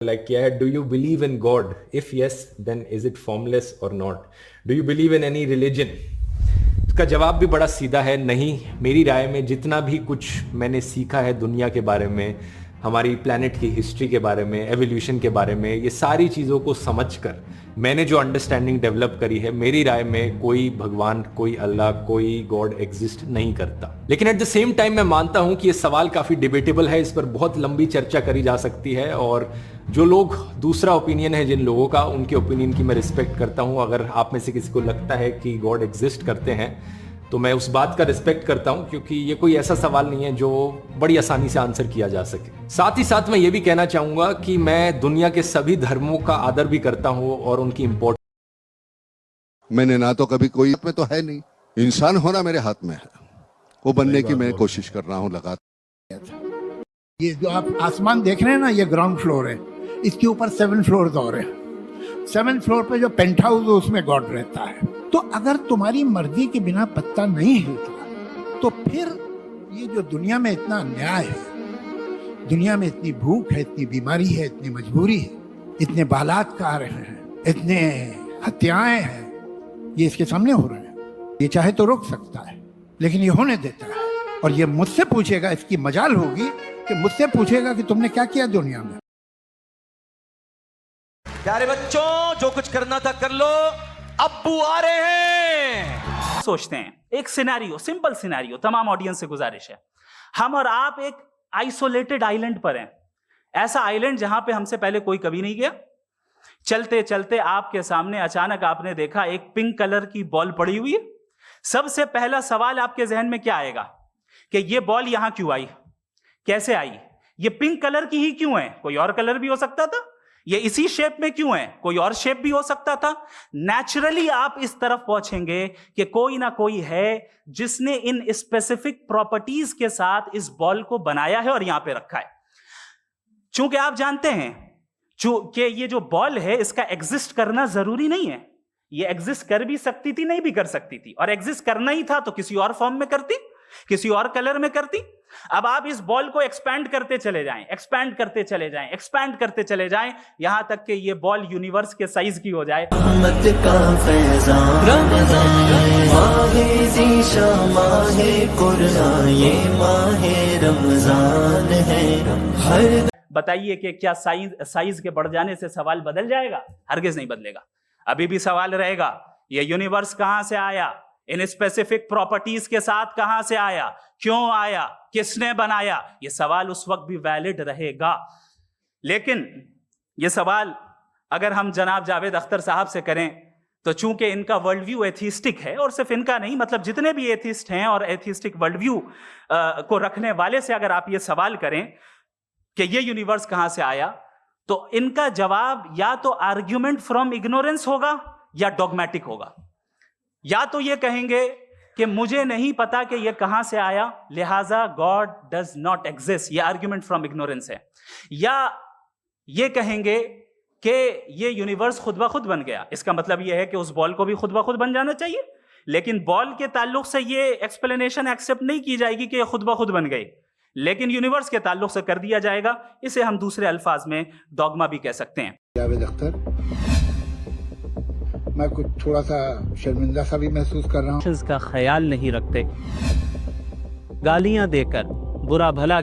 Like किया है, do you believe in God? If yes then is it formless or not? Do you believe in any religion? इसका जवाब भी बड़ा सीधा है, नहीं। मेरी राय में जितना भी कुछ मैंने सीखा है दुनिया के बारे में, हमारी प्लैनेट की हिस्ट्री के बारे में, एवोल्यूशन के बारे में, ये सारी चीज़ों को समझकर मैंने जो अंडरस्टैंडिंग डेवलप करी है, मेरी राय में कोई भगवान, कोई अल्लाह, कोई गॉड एग्जिस्ट नहीं करता। लेकिन एट द सेम टाइम मैं मानता हूं कि ये सवाल काफ़ी डिबेटेबल है, इस पर बहुत लंबी चर्चा करी जा सकती है, और जो लोग दूसरा ओपिनियन है जिन लोगों का, उनके ओपिनियन की मैं रिस्पेक्ट करता हूं। अगर आप में से किसी को लगता है कि गॉड एग्जिस्ट करते हैं तो मैं उस बात का रिस्पेक्ट करता हूं, क्योंकि ये कोई ऐसा सवाल नहीं है जो बड़ी आसानी से आंसर किया जा सके। साथ ही साथ मैं ये भी कहना चाहूंगा कि मैं दुनिया के सभी धर्मों का आदर भी करता हूं और उनकी इम्पोर्टेंस। मैंने ना तो कभी कोई में तो है नहीं, इंसान होना मेरे हाथ में है, वो बनने की मैं कोशिश कर रहा हूँ लगातार। ये जो आप आसमान देख रहे हैं ना, ये ग्राउंड फ्लोर है, इसके ऊपर 7 फ्लोर और है। 7 फ्लोर पे जो पेंट हाउस है उसमें गॉड रहता है। तो अगर तुम्हारी मर्जी के बिना पत्ता नहीं हिलता तो फिर ये जो दुनिया में इतना अन्याय है, दुनिया में इतनी भूख है, इतनी बीमारी है, इतनी मजबूरी है, इतने बलात्कार हैं, इतने हत्याएं हैं, ये इसके सामने हो रहे हैं। ये चाहे तो रोक सकता है, लेकिन ये होने देता है। और ये मुझसे पूछेगा, इसकी मजाल होगी कि मुझसे पूछेगा कि तुमने क्या किया दुनिया में। प्यारे बच्चों, जो कुछ करना था कर लो, अब्बू आ रहे हैं। सोचते हैं एक सिनेरियो, सिंपल सिनेरियो, तमाम ऑडियंस से गुजारिश है, हम और आप एक आइसोलेटेड आइलैंड पर हैं। ऐसा आइलैंड जहां पे हमसे पहले कोई कभी नहीं गया। चलते चलते आपके सामने अचानक आपने देखा एक पिंक कलर की बॉल पड़ी हुई है। सबसे पहला सवाल आपके जहन में क्या आएगा कि ये बॉल यहां क्यों आई, कैसे आई, ये पिंक कलर की ही क्यों है? कोई और कलर भी हो सकता था। ये इसी शेप में क्यों है? कोई और शेप भी हो सकता था। नेचुरली आप इस तरफ पहुंचेंगे कि कोई ना कोई है जिसने इन स्पेसिफिक प्रॉपर्टीज के साथ इस बॉल को बनाया है और यहां पे रखा है। चूंकि आप जानते हैं कि ये जो बॉल है इसका एग्जिस्ट करना जरूरी नहीं है। ये एग्जिस्ट कर भी सकती थी, नहीं भी कर सकती थी, और एग्जिस्ट करना ही था तो किसी और फॉर्म में करती, किसी और कलर में करती। अब आप इस बॉल को एक्सपैंड करते चले जाएं, एक्सपैंड करते चले जाएं, एक्सपैंड करते चले जाएं, यहां तक कि ये बॉल यूनिवर्स के साइज की हो जाए। बताइए कि क्या साइज के बढ़ जाने से सवाल बदल जाएगा? हरगिज नहीं बदलेगा। अभी भी सवाल रहेगा, ये यूनिवर्स कहां से आया, इन स्पेसिफिक प्रॉपर्टीज के साथ कहां से आया, क्यों आया, किसने बनाया? ये सवाल उस वक्त भी वैलिड रहेगा। लेकिन ये सवाल अगर हम जनाब जावेद अख्तर साहब से करें तो चूंकि इनका वर्ल्ड व्यू एथिस्टिक है, और सिर्फ इनका नहीं, मतलब जितने भी एथिस्ट हैं और एथिस्टिक वर्ल्ड व्यू को रखने वाले से अगर आप ये सवाल करें कि ये यूनिवर्स कहां से आया, तो इनका जवाब या तो आर्ग्यूमेंट फ्रॉम इग्नोरेंस होगा या डॉगमेटिक होगा। या तो ये कहेंगे कि मुझे नहीं पता कि ये कहां से आया, लिहाजा गॉड डज नॉट एग्जिस्ट, ये आर्ग्यूमेंट फ्रॉम इग्नोरेंस है। या ये कहेंगे कि ये यूनिवर्स खुद ब खुद बन गया, इसका मतलब ये है कि उस बॉल को भी खुद ब खुद बन जाना चाहिए। लेकिन बॉल के ताल्लुक से ये एक्सप्लेनेशन एक्सेप्ट नहीं की जाएगी कि ये खुद ब खुद बन गई, लेकिन यूनिवर्स के ताल्लुक से कर दिया जाएगा। इसे हम दूसरे अल्फाज में डॉगमा भी कह सकते हैं। जावेद अख्तर, मैं कुछ थोड़ा सा शर्मिंदा सा भी महसूस कर रहा हूँ। का ख्याल नहीं रखते, गालियां देकर, बुरा भला